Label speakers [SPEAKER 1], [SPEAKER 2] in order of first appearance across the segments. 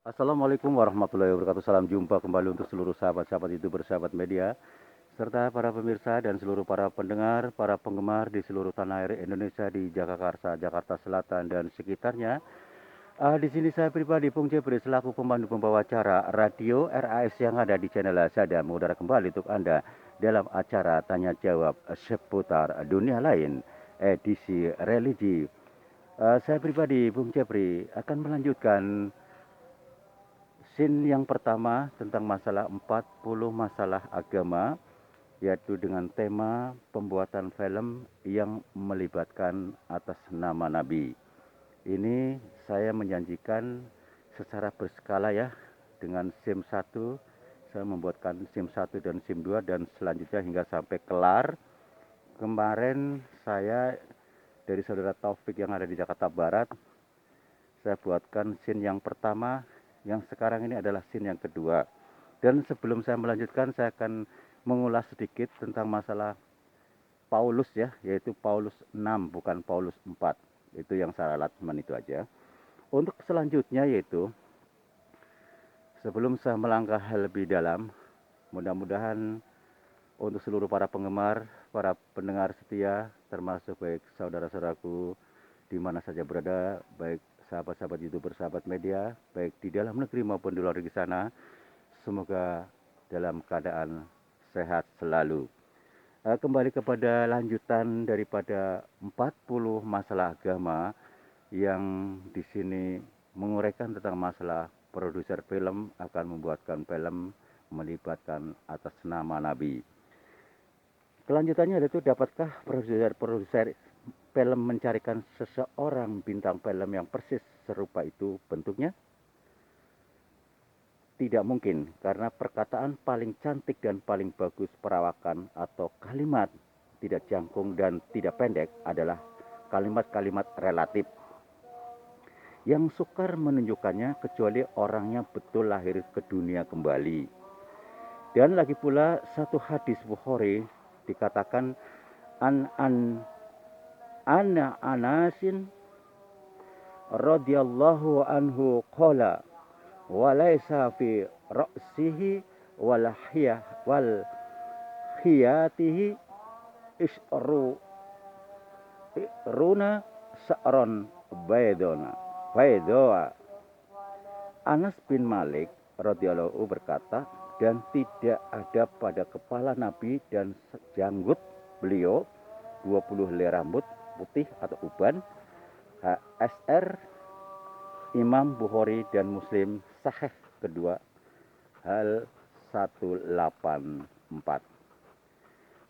[SPEAKER 1] Assalamualaikum warahmatullahi wabarakatuh. Salam jumpa kembali untuk seluruh sahabat-sahabat itu bersahabat media, serta para pemirsa dan seluruh para pendengar, para penggemar di seluruh tanah air Indonesia di Jagakarsa, Jakarta Selatan dan sekitarnya. Di sini saya pribadi Pung Jepri selaku pemandu pembawa acara radio RAS yang ada di channel Sada mengudara kembali untuk Anda dalam acara tanya jawab seputar dunia lain edisi religi. Saya pribadi Bung Jepri akan melanjutkan scene yang pertama tentang masalah 40 masalah agama, yaitu dengan tema pembuatan film yang melibatkan atas nama Nabi. Ini saya menjanjikan secara berskala ya, dengan SIM 1, saya membuatkan SIM 1 dan SIM 2 dan selanjutnya hingga sampai kelar. Kemarin saya dari saudara Taufik yang ada di Jakarta Barat, saya buatkan scene yang pertama, yang sekarang ini adalah scene yang kedua. Dan sebelum saya melanjutkan, saya akan mengulas sedikit tentang masalah Paulus ya, yaitu Paulus 6 bukan Paulus 4. Itu yang saya ralat cuma itu aja. Untuk selanjutnya yaitu, sebelum saya melangkah lebih dalam, mudah-mudahan untuk seluruh para penggemar, para pendengar setia, termasuk baik saudara-saudaraku di mana saja berada, baik sahabat-sahabat YouTuber, sahabat media, baik di dalam negeri maupun di luar di sana, semoga dalam keadaan sehat selalu. Kembali kepada lanjutan daripada 40 masalah agama yang di sini menguraikan tentang masalah produser film akan membuatkan film melibatkan atas nama Nabi. Kelanjutannya yaitu dapatkah produser film mencarikan seseorang bintang film yang persis serupa itu bentuknya? Tidak mungkin, karena perkataan paling cantik dan paling bagus perawakan atau kalimat tidak jangkung dan tidak pendek adalah kalimat-kalimat relatif. Yang sukar menunjukkannya kecuali orangnya betul lahir ke dunia kembali. Dan lagi pula satu hadis Bukhari dikatakan an ana anasin radhiyallahu anhu qala walaysa fi ra'sihi wal khiyatihi isru runa sa'ron baydoa. Anas bin Malik radhiyallahu berkata, dan tidak ada pada kepala Nabi dan janggut beliau 20 helai rambut putih atau uban. HSR Imam Bukhari dan Muslim Sahih kedua hal 184.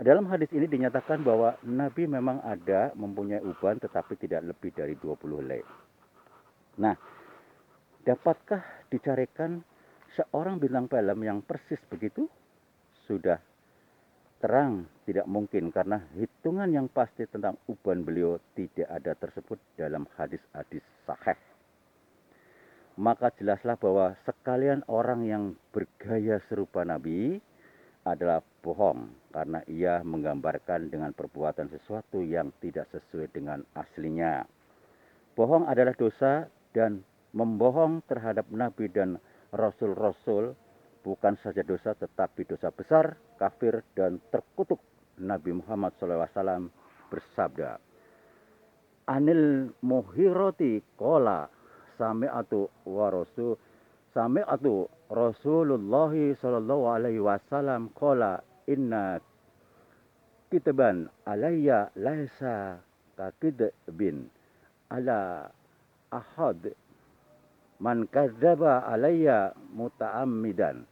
[SPEAKER 1] Dalam hadis ini dinyatakan bahwa Nabi memang ada mempunyai uban tetapi tidak lebih dari 20 helai. Nah, dapatkah dicarikan seorang bintang film yang persis begitu? Sudah terang tidak mungkin karena hitungan yang pasti tentang uban beliau tidak ada tersebut dalam hadis-hadis sahih. Maka jelaslah bahwa sekalian orang yang bergaya serupa Nabi adalah bohong karena ia menggambarkan dengan perbuatan sesuatu yang tidak sesuai dengan aslinya. Bohong adalah dosa dan membohong terhadap Nabi dan Rasul-Rasul bukan saja dosa tetapi dosa besar, kafir dan terkutuk. Nabi Muhammad SAW bersabda, Anil muhiroti kola sami'atu Rasulullahi sallallahu alaihi wasallam kola inna kitaban alayya laisa kakidbin ala ahad man kadzaba alayya muta'ammidan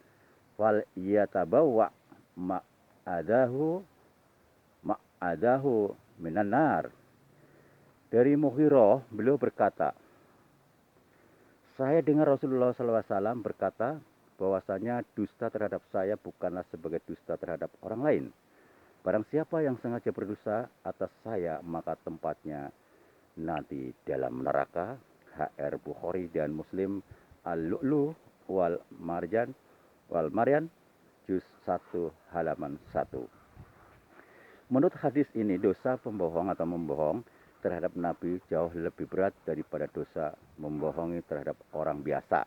[SPEAKER 1] wal yatabawa ma'adahu minan nar. Dari Mughirah beliau berkata, saya dengar Rasulullah SAW berkata bahwasanya dusta terhadap saya bukanlah sebagai dusta terhadap orang lain. Barang siapa yang sengaja berdosa atas saya maka tempatnya nanti dalam neraka. HR Bukhari dan Muslim Al-Lu'lu wal Maryan juz 1 halaman 1. Menurut hadis ini dosa pembohong atau membohong terhadap Nabi jauh lebih berat daripada dosa membohongi terhadap orang biasa.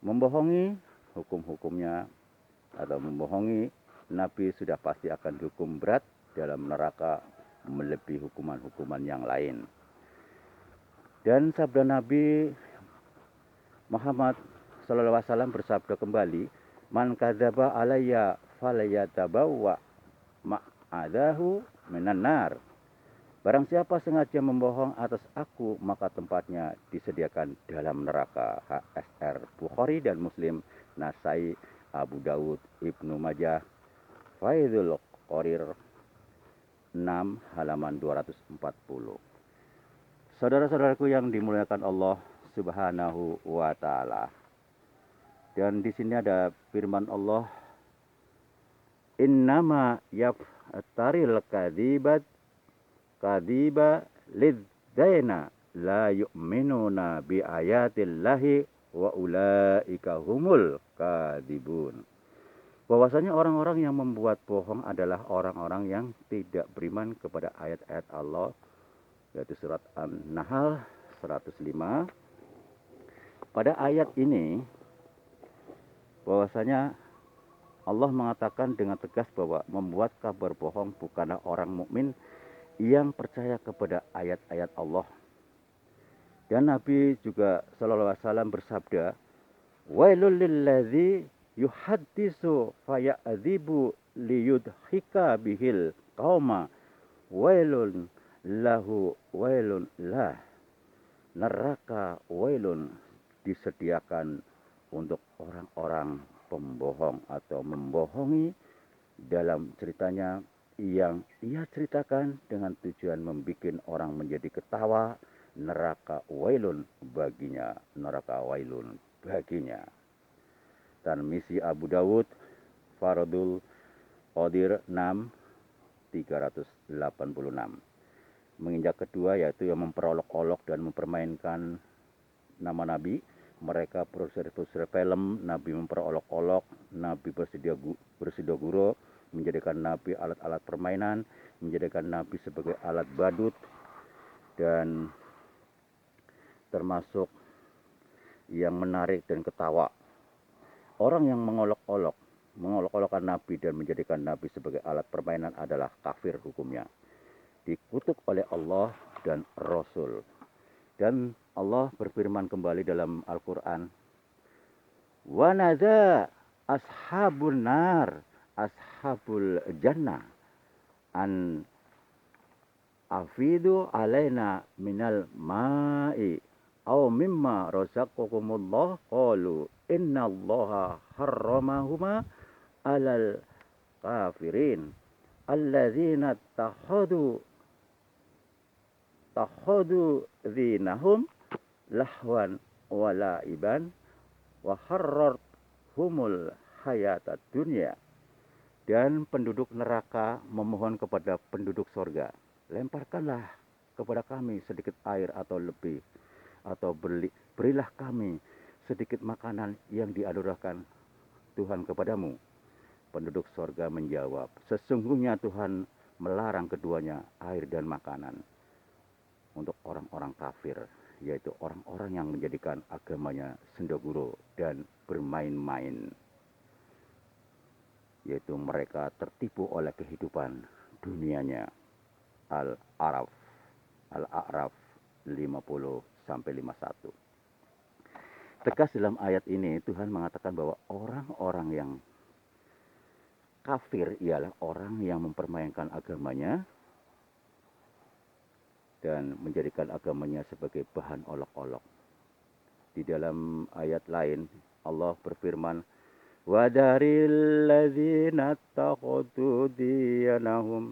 [SPEAKER 1] membohongi hukum-hukumnya atau membohongi Nabi sudah pasti akan dihukum berat dalam neraka melebihi hukuman-hukuman yang lain. Dan sabda Nabi Muhammad SAW bersabda kembali, "Man kadzaba alayya falyatabawa ma'adahu minan nar." Barang siapa sengaja membohong atas aku, maka tempatnya disediakan dalam neraka. HSR Bukhari dan Muslim, Nasai, Abu Dawud, Ibnu Majah, Faidul Qorir 6 halaman 240. Saudara-saudaraku yang dimuliakan Allah Subhanahu wa taala. Dan di sini ada firman Allah, "Innama yaftaril kadiba lidzaina la yu'minuna bi ayatillahi wa ulaika humul kadibun." Bahwasanya orang-orang yang membuat bohong adalah orang-orang yang tidak beriman kepada ayat-ayat Allah, yaitu surat An-Nahl 105. Pada ayat ini bahwasanya Allah mengatakan dengan tegas bahwa membuat kabar bohong bukanlah orang mukmin yang percaya kepada ayat-ayat Allah. Dan Nabi juga sallallahu alaihi wasallam bersabda, "Wailul lilladzi yuhaddisu faya'dzibu liyudhika bihil qauma wailun lahu wailun lah." Neraka wailun disediakan untuk orang-orang pembohong atau membohongi dalam ceritanya yang ia ceritakan dengan tujuan membuat orang menjadi ketawa. Neraka wailun baginya, neraka wailun baginya. Tirmizi, Abu Dawud, Faradul Qadir 6 386. Menginjak kedua yaitu yang memperolok-olok dan mempermainkan nama Nabi. Mereka produser film, Nabi memperolok-olok, Nabi bersedia guru, menjadikan Nabi alat-alat permainan, menjadikan Nabi sebagai alat badut, dan termasuk yang menarik dan ketawa. Orang yang mengolok-olokkan Nabi dan menjadikan Nabi sebagai alat permainan adalah kafir hukumnya, dikutuk oleh Allah dan Rasul. Dan Allah berfirman kembali dalam Al-Quran, "Wa nadza ashabun nar ashabul jannah an afidu alaina minal ma'i aw mimma razaqakumullah qalu innallaha harramahuma alal kafirin alladzina takhadu dinahum lahwan wa la'iban wa harrarhumul hayatad dunya." Dan penduduk neraka memohon kepada penduduk sorga, "Lemparkanlah kepada kami sedikit air atau lebih, atau berilah kami sedikit makanan yang dianugerahkan Tuhan kepadamu." Penduduk sorga menjawab, "Sesungguhnya Tuhan melarang keduanya, air dan makanan, untuk orang-orang kafir, yaitu orang-orang yang menjadikan agamanya sendaguro dan bermain-main, yaitu mereka tertipu oleh kehidupan dunianya." Al-A'raf 50-51. Tegas dalam ayat ini Tuhan mengatakan bahwa orang-orang yang kafir ialah orang yang mempermainkan agamanya dan menjadikan agamanya sebagai bahan olok-olok. Di dalam ayat lain Allah berfirman, "Wadaril ladzina taqadu diyanum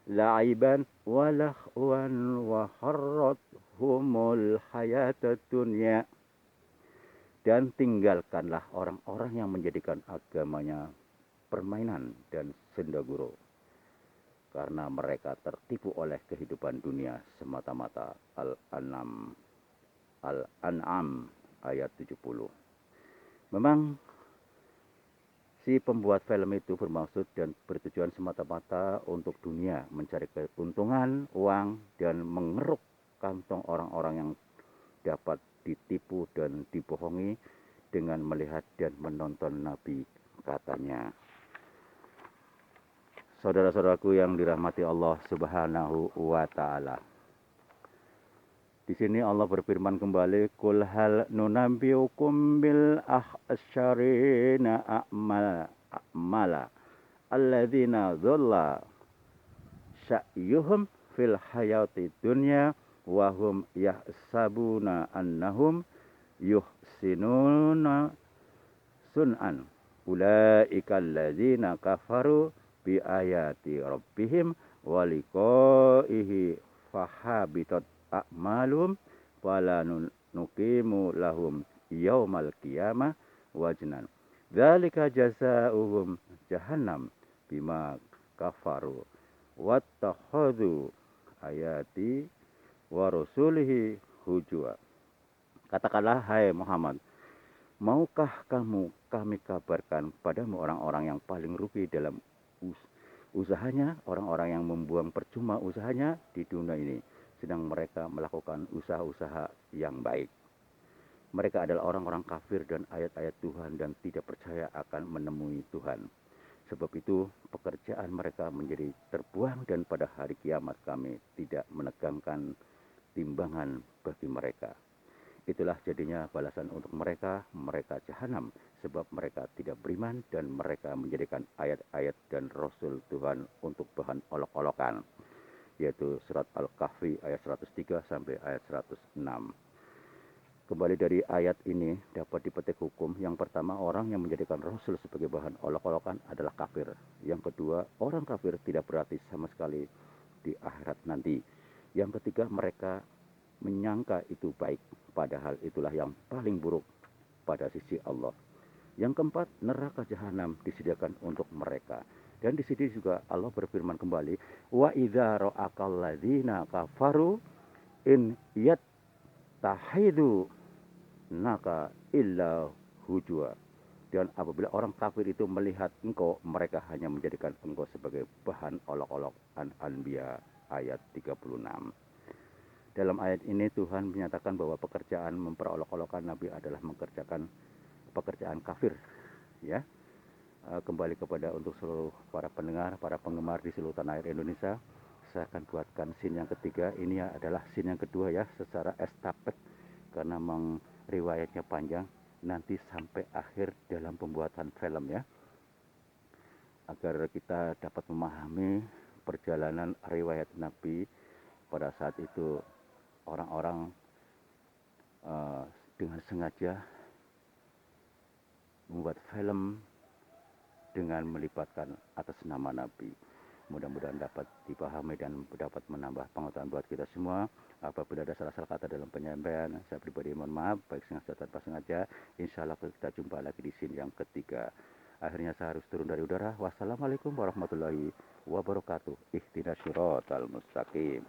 [SPEAKER 1] la'iban wa lahwan wa harrathumul hayatad dunya." Dan tinggalkanlah orang-orang yang menjadikan agamanya permainan dan sendaguro, karena mereka tertipu oleh kehidupan dunia semata-mata. Al-An'am ayat 70. Memang si pembuat film itu bermaksud dan bertujuan semata-mata untuk dunia, mencari keuntungan, uang, dan mengeruk kantong orang-orang yang dapat ditipu dan dibohongi dengan melihat dan menonton Nabi, katanya. Saudara-saudaraku yang dirahmati Allah Subhanahu wa Ta'ala. Di sini Allah berfirman kembali, "Qul hal nunabbiukum bil akhsyarina a'mala alladzina dhalla sa'yuhum fil hayati dunya wa hum yahsabuna annahum yuhsinuna sun'an. Ulaika alladzina kafaru bi ayati rabbihim wa liqa'ihi fahabitat a'malum wala nuqimu lahum yaumal qiyamah wajnan. Dzalika jazaohum jahannam bima kafaru wattakhadhu ayati wa rasulihi hujwa." Katakanlah, hai Muhammad, maukah kami kabarkan padamu orang-orang yang paling rugi dalam usahanya, orang-orang yang membuang percuma usahanya di dunia ini, sedang mereka melakukan usaha-usaha yang baik. Mereka adalah orang-orang kafir dan ayat-ayat Tuhan dan tidak percaya akan menemui Tuhan. Sebab itu pekerjaan mereka menjadi terbuang dan pada hari kiamat kami tidak menegangkan timbangan bagi mereka. Itulah jadinya balasan untuk mereka jahanam, sebab mereka tidak beriman dan mereka menjadikan ayat-ayat dan Rasul Tuhan untuk bahan olok-olokan. Yaitu surat Al-Kahfi ayat 103 sampai ayat 106. Kembali dari ayat ini dapat dipetik hukum. Yang pertama, orang yang menjadikan Rasul sebagai bahan olok-olokan adalah kafir. Yang kedua, orang kafir tidak berarti sama sekali di akhirat nanti. Yang ketiga, mereka menyangka itu baik, padahal itulah yang paling buruk pada sisi Allah. Yang keempat, neraka jahanam disediakan untuk mereka. Dan di sini juga Allah berfirman kembali, wa idza ra'akal ladzina kafaru in yattahidu naka illa hujwa. Dan apabila orang kafir itu melihat engkau, mereka hanya menjadikan engkau sebagai bahan olok-olok. Al-Anbiya ayat 36. Dalam ayat ini Tuhan menyatakan bahwa pekerjaan memperolok-olokkan Nabi adalah mengerjakan pekerjaan kafir. Ya, kembali kepada untuk seluruh para pendengar, para penggemar di seluruh tanah air Indonesia, saya akan buatkan scene yang ketiga. Ini adalah scene yang kedua ya, secara estafet karena memang riwayatnya panjang. Nanti sampai akhir dalam pembuatan film ya, agar kita dapat memahami perjalanan riwayat Nabi pada saat itu. Orang-orang dengan sengaja membuat film dengan melibatkan atas nama Nabi. Mudah-mudahan dapat dipahami dan dapat menambah pengetahuan buat kita semua. Apabila ada salah-salah kata dalam penyampaian, saya pribadi mohon maaf, baik sengaja tanpa sengaja. Insya Allah kita jumpa lagi di scene yang ketiga. Akhirnya saya harus turun dari udara. Wassalamualaikum warahmatullahi wabarakatuh. Ihdinas siratal mustaqim.